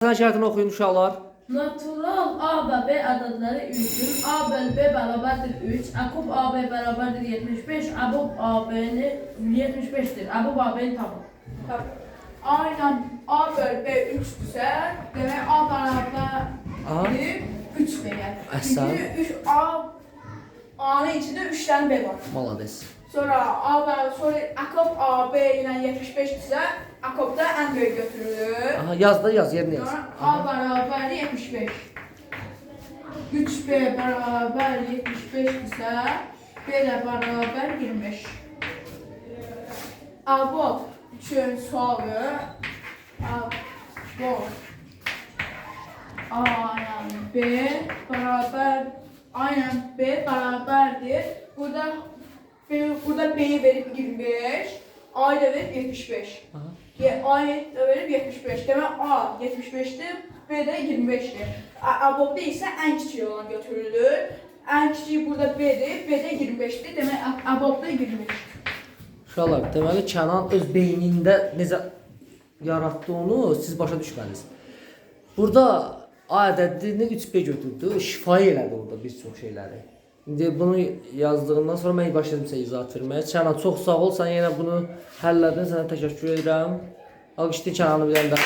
Sen şərtini oxuyun uşaqlar. Natural A və B ədədləri üçün A bölü B bərabərdir 3, Akub AB bərabərdir 75, Abub AB-ni 75'dir. Abub AB-ni tapın. Aynen A bölü B 3'dürsə, demək A bərabərdir 3 B-yə. Əhsən. Çünki A'nın içində 3 dənə B var. Malades. Sonra Akop AB ilə 75'dirsə, Akopda ən böyük götürülür. Aha, yaz da yaz, yerinə yaz. Sonra A bərabər 75. 3B bərabər 75'dirsə, B də bərabər 25. Abop üçün sualı Abop aynen B bərabərdir. Burada B'yi verib 25, A'yı da verib 75. A'yı da verib 75. Demək A 75'dir, B də 25'dir. Abopda isə ən kiçik olan götürülür. Ən kiçik burada B'dir, B də 25'dir. Demək Abopda 25. Uşaqlar, deməli Kənan öz beynində necə yaratdığını siz başa düşməlisiniz. Burada A ədədini 3B götürdü, şifahi elədi orada bir çox şeyləri. İndi bunu yazdığından sonra mən başladım sizə izahat verməyə. Kənan, çox sağ ol, sən yenə bunu həll elədin, sənə təşəkkür edirəm. Alqışlayın Kənanı bir də.